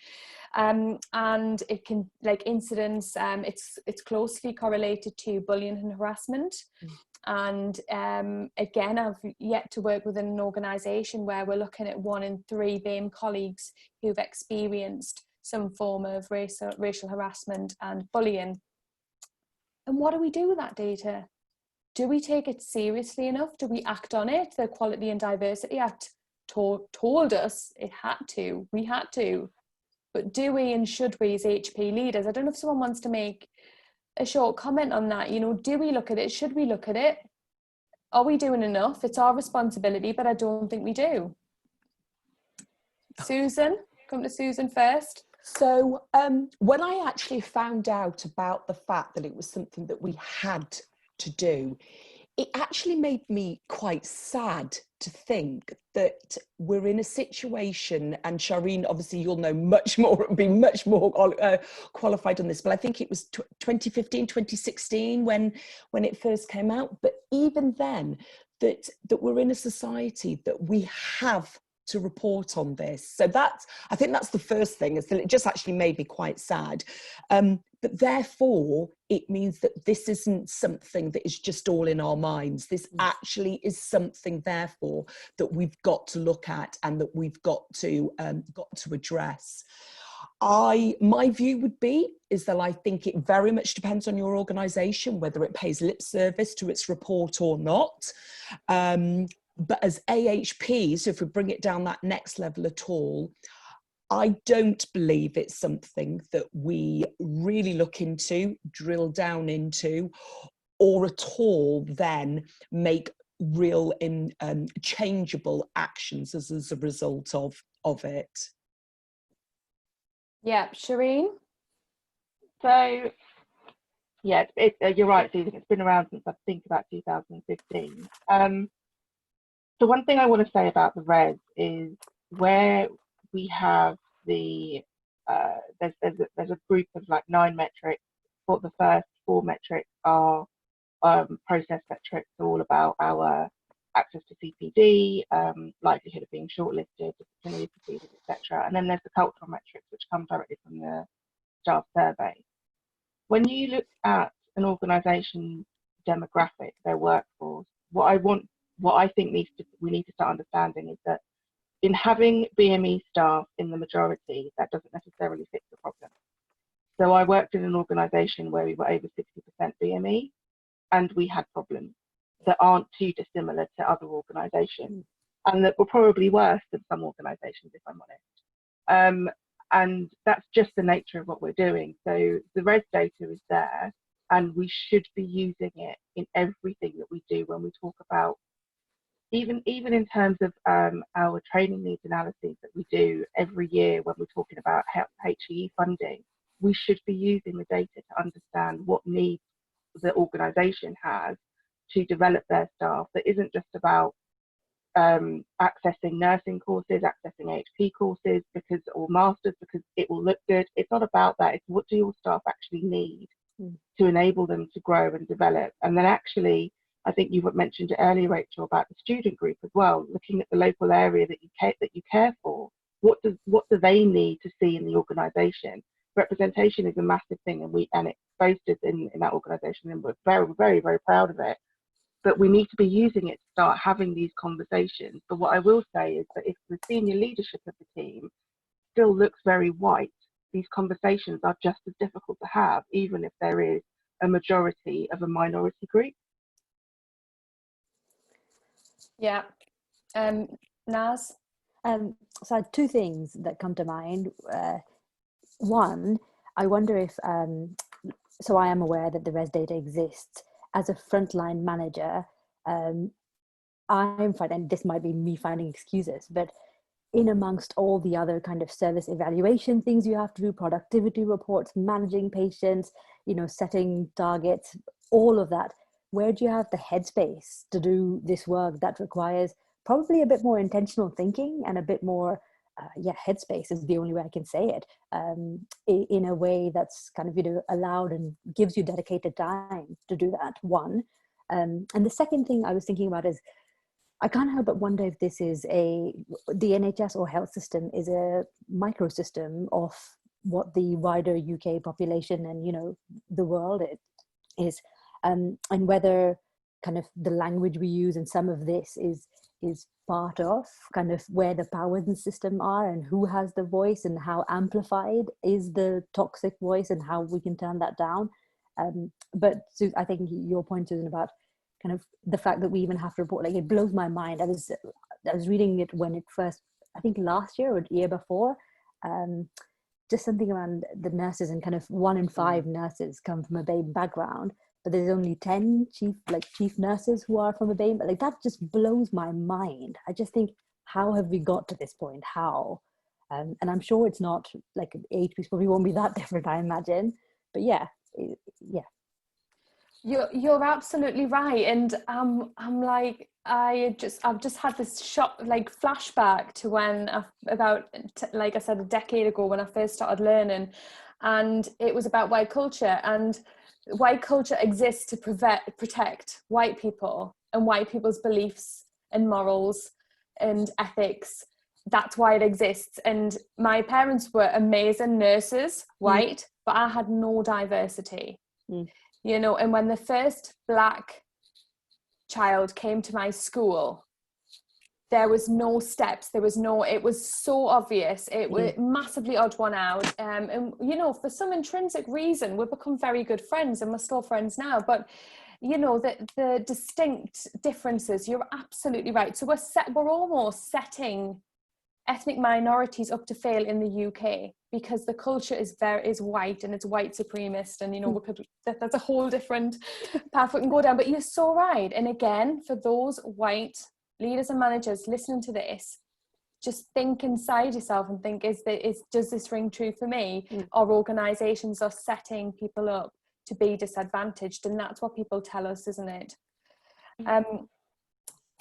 [SPEAKER 1] And it can, like incidents, it's closely correlated to bullying and harassment. And again, I've yet to work within an organisation where we're looking at 1 in 3 BAME colleagues who've experienced some form of racial harassment and bullying. And what do we do with that data? Do we take it seriously enough? Do we act on it? The Equality and Diversity Act told us it had to. We had to. But do we and should we as HP leaders? I don't know if someone wants to make a short comment on that. You know, do we look at it? Should we look at it? Are we doing enough? It's our responsibility, but I don't think we do. Susan, come to Susan first.
[SPEAKER 2] So when I actually found out about the fact that it was something that we had to do, it actually made me quite sad to think that we're in a situation, and Shireen, obviously you'll know much more, be much more qualified on this, but I think it was 2015, 2016 when it first came out. But even then, that we're in a society that we have to report on this. So I think that's the first thing, is that it just actually made me quite sad. But therefore, it means that this isn't something that is just all in our minds. This actually is something, therefore, that we've got to look at and that we've got to address. My view would be is that I think it very much depends on your organisation, whether it pays lip service to its report or not. But as AHP, so if we bring it down that next level at all, I don't believe it's something that we really look into, drill down into, or at all then make real changeable actions as a result of it.
[SPEAKER 1] Yeah, Shireen?
[SPEAKER 5] So, yeah, you're right, Susan. It's been around since I think about 2015. So one thing I want to say about the RES is where we have there's a group of like 9 metrics. But the first 4 metrics are process metrics, so all about our access to CPD, likelihood of being shortlisted, disciplinary procedures, etc. And then there's the cultural metrics, which come directly from the staff survey. When you look at an organisation's demographic, their workforce, what I think we need to start understanding is that in having BME staff in the majority, that doesn't necessarily fix the problem. So I worked in an organisation where we were over 60% BME, and we had problems that aren't too dissimilar to other organisations, and that were probably worse than some organisations, if I'm honest. And that's just the nature of what we're doing. So the RES data is there, and we should be using it in everything that we do when we talk about, even in terms of our training needs analyses that we do every year when we're talking about HEE funding. We should be using the data to understand what needs the organisation has to develop their staff. That isn't just about accessing nursing courses, accessing HP courses or masters because it will look good. It's not about that. It's what do your staff actually need to enable them to grow and develop. And then actually, I think you mentioned it earlier, Rachel, about the student group as well, looking at the local area that you care for. What do they need to see in the organisation? Representation is a massive thing, and it's boasted in that organisation, and we're very, very, very proud of it. But we need to be using it to start having these conversations. But what I will say is that if the senior leadership of the team still looks very white, these conversations are just as difficult to have, even if there is a majority of a minority group.
[SPEAKER 1] Yeah. Naz?
[SPEAKER 4] So I had 2 things that come to mind. one, I wonder if, so I am aware that the res data exists. As a frontline manager, I'm finding, and this might be me finding excuses, but in amongst all the other kind of service evaluation things you have to do, productivity reports, managing patients, setting targets, all of that, where do you have the headspace to do this work that requires probably a bit more intentional thinking and a bit more, headspace is the only way I can say it, in a way that's kind of, allowed and gives you dedicated time to do that, one. And the second thing I was thinking about is, I can't help but wonder if the NHS or health system is a microsystem of what the wider UK population and, the world is, and whether kind of the language we use and some of this is part of kind of where the powers in the system are and who has the voice and how amplified is the toxic voice and how we can turn that down. But I think your point, Susan, about kind of the fact that we even have to report, like, it blows my mind. I was reading it when it first, I think last year or the year before, just something around the nurses, and kind of 1 in 5 nurses come from a BAME background, but there's only 10 chief nurses who are from a BAME. Like, that just blows my mind. I just think, how have we got to this point? How? And I'm sure it's not like age probably won't be that different, I imagine. But yeah.
[SPEAKER 1] You're absolutely right, and I'm like, I've just had this flashback to when like I said, a decade ago when I first started learning, and it was about white culture, and white culture exists to protect white people and white people's beliefs and morals and ethics. That's why it exists. And my parents were amazing nurses, white, but I had no diversity. And when the first Black child came to my school, there was no steps, it was so obvious, it was massively odd one out. And, for some intrinsic reason, we've become very good friends and we're still friends now. But, the distinct differences, you're absolutely right. So we're almost setting ethnic minorities up to fail in the UK because the culture is white and it's white supremacist, and that's a whole different path we can go down. But you're so right. And again, for those white leaders and managers listening to this, just think inside yourself and think, does this ring true for me? Our organisations are setting people up to be disadvantaged, and that's what people tell us, isn't it?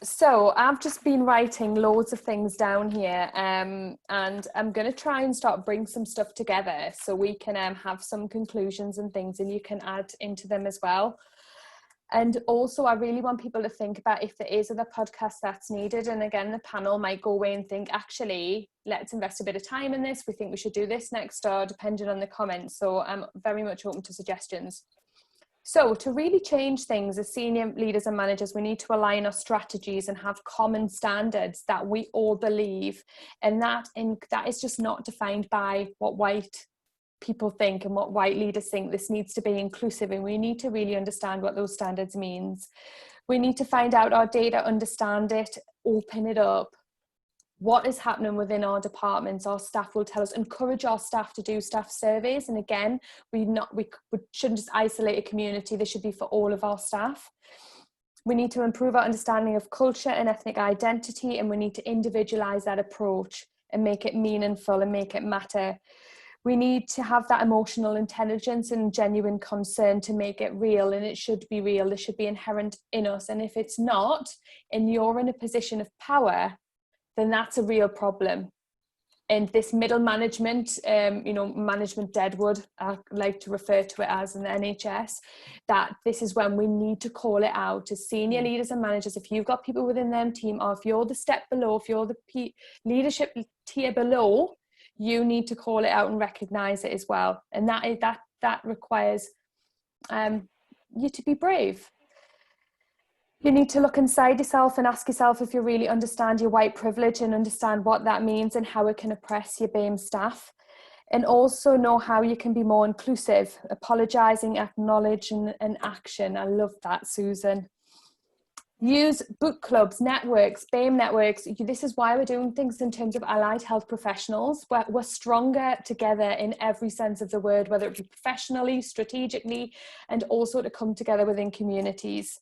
[SPEAKER 1] So I've just been writing loads of things down here, and I'm going to try and start bring some stuff together so we can have some conclusions and things, and you can add into them as well. And also, I really want people to think about if there is other podcasts that's needed. And again, the panel might go away and think, actually, let's invest a bit of time in this. We think we should do this next, or depending on the comments. So I'm very much open to suggestions. So to really change things as senior leaders and managers, we need to align our strategies and have common standards that we all believe. And that is just not defined by what white people think and what white leaders think. This needs to be inclusive, and we need to really understand what those standards means. We need to find out our data, understand it, open it up. What is happening within our departments, our staff will tell us. Encourage our staff to do staff surveys. And again, we shouldn't just isolate a community. This should be for all of our staff. We need to improve our understanding of culture and ethnic identity, and we need to individualize that approach and make it meaningful and make it matter. We need to have that emotional intelligence and genuine concern to make it real, and it should be real. This should be inherent in us. And if it's not, and you're in a position of power, then that's a real problem. And this middle management, management deadwood, I like to refer to it as in the NHS, that this is when we need to call it out as senior leaders and managers. If you've got people within them team, or if you're the step below, if you're the leadership tier below, you need to call it out and recognize it as well. And that requires you to be brave. You need to look inside yourself and ask yourself if you really understand your white privilege and understand what that means and how it can oppress your BAME staff. And also know how you can be more inclusive, apologising, acknowledge and action. I love that, Susan. Use book clubs, networks, BAME networks. This is why we're doing things in terms of allied health professionals. We're stronger together in every sense of the word, whether it be professionally, strategically, and also to come together within communities.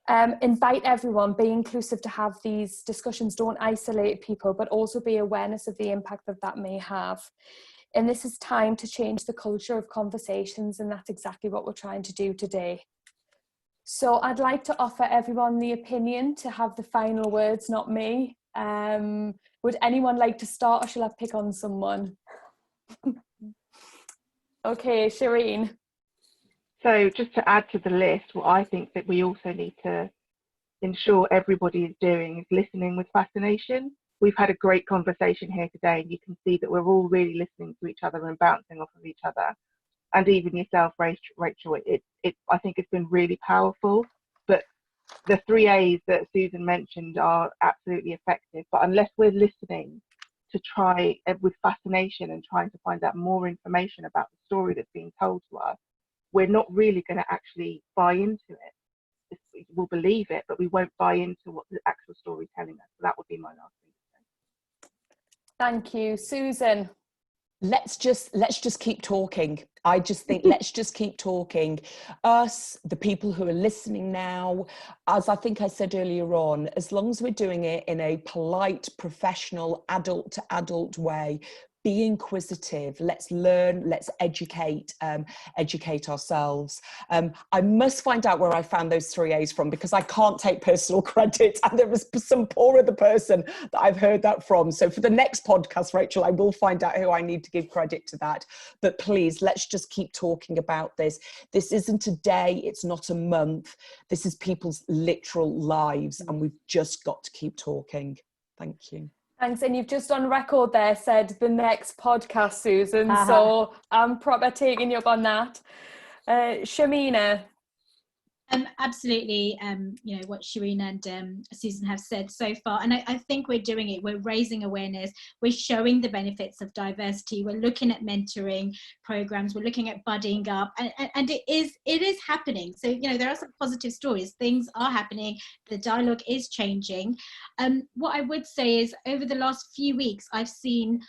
[SPEAKER 1] Invite everyone, be inclusive to have these discussions. Don't isolate people, but also be awareness of the impact that may have. And this is time to change the culture of conversations, and that's exactly what we're trying to do today. So I'd like to offer everyone the opinion to have the final words, not me. Would anyone like to start, or shall I pick on someone? Okay, Shireen.
[SPEAKER 5] So just to add to the list, what I think that we also need to ensure everybody is doing is listening with fascination. We've had a great conversation here today, and you can see that we're all really listening to each other and bouncing off of each other. And even yourself, Rachel, I think it's been really powerful. But the 3 A's that Susan mentioned are absolutely effective. But unless we're listening to try with fascination and trying to find out more information about the story that's being told to us, we're not really going to actually buy into it. We'll believe it, but we won't buy into what the actual story is telling us. So that would be my last thing to say.
[SPEAKER 1] Thank you. Susan.
[SPEAKER 2] Let's just keep talking. I just think let's just keep talking. Us, the people who are listening now, as I think I said earlier on, as long as we're doing it in a polite, professional, adult to adult way, be inquisitive, let's learn, let's educate ourselves. I must find out where I found those 3 A's from, because I can't take personal credit, and there was some poor other person that I've heard that from. So for the next podcast, Rachel, I will find out who I need to give credit to that. But please, let's just keep talking about this. This isn't a day, it's not a month. This is people's literal lives, and we've just got to keep talking. Thank you.
[SPEAKER 1] Thanks, and you've just on record there said the next podcast, Susan, so I'm proper taking you up on that. Shamina.
[SPEAKER 3] Absolutely, you know, what Shireen and Susan have said so far, and I think we're doing it. We're raising awareness, we're showing the benefits of diversity, we're looking at mentoring programs, we're looking at buddying up, and it is happening. So, you know, there are some positive stories, things are happening, the dialogue is changing. What I would say is, over the last few weeks, I've seen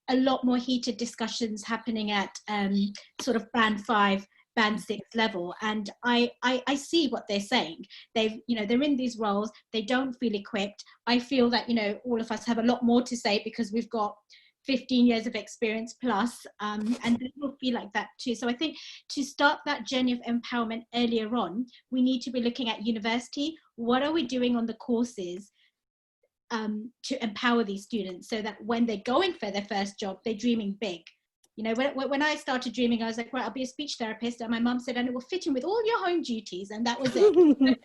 [SPEAKER 3] a lot more heated discussions happening at sort of band 5, band 6 level, and I see what they're saying. They're in these roles, they don't feel equipped. I feel that, you know, all of us have a lot more to say because we've got 15 years of experience plus, and they will feel like that too. So I think to start that journey of empowerment earlier on, we need to be looking at university. What are we doing on the courses to empower these students, so that when they're going for their first job, they're dreaming big? You know, when I started dreaming, I was like, right, I'll be a speech therapist. And my mum said, and it will fit in with all your home duties. And that was it. But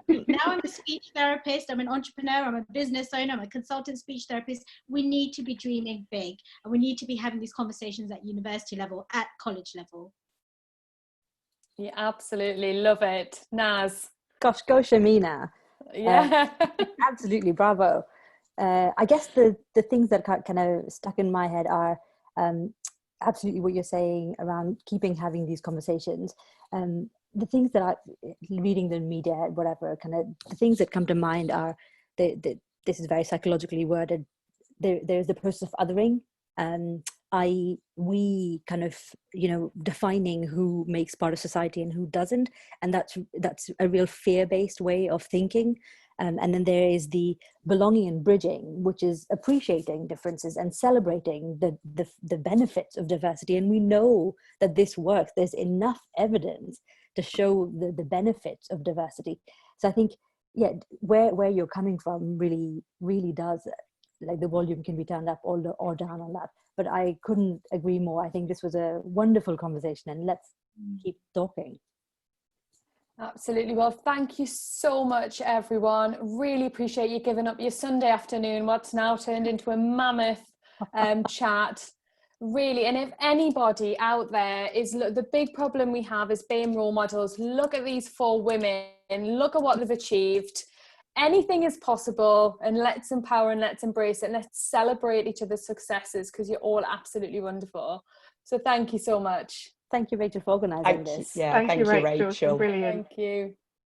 [SPEAKER 3] no, now I'm a speech therapist. I'm an entrepreneur. I'm a business owner. I'm a consultant speech therapist. We need to be dreaming big. And we need to be having these conversations at university level, at college level.
[SPEAKER 1] Yeah, absolutely. Love it. Naz.
[SPEAKER 4] Gosh, go Shamina.
[SPEAKER 1] Yeah.
[SPEAKER 4] Absolutely, bravo. I guess the things that kind of stuck in my head are absolutely what you're saying around having these conversations. The things that I reading the media, whatever, kind of the things that come to mind are this is very psychologically worded. There's the process of othering, we kind of, you know, defining who makes part of society and who doesn't, and that's a real fear-based way of thinking. And then there is the belonging and bridging, which is appreciating differences and celebrating the benefits of diversity. And we know that this works. There's enough evidence to show the benefits of diversity. So I think, yeah, where you're coming from really, really does, like, the volume can be turned up or down on that. But I couldn't agree more. I think this was a wonderful conversation, and let's keep talking.
[SPEAKER 1] Absolutely. Well, thank you so much, everyone. Really appreciate you giving up your Sunday afternoon, what's now turned into a mammoth chat. Really. And if anybody out there is, the big problem we have is BAME role models. Look at these 4 women, look at what they've achieved. Anything is possible, and let's empower and let's embrace it, and let's celebrate each other's successes, because you're all absolutely wonderful. So thank you so much.
[SPEAKER 4] Thank you, Rachel, for organising this.
[SPEAKER 2] Yeah, thank you, Rachel.
[SPEAKER 5] Brilliant.
[SPEAKER 1] Thank you.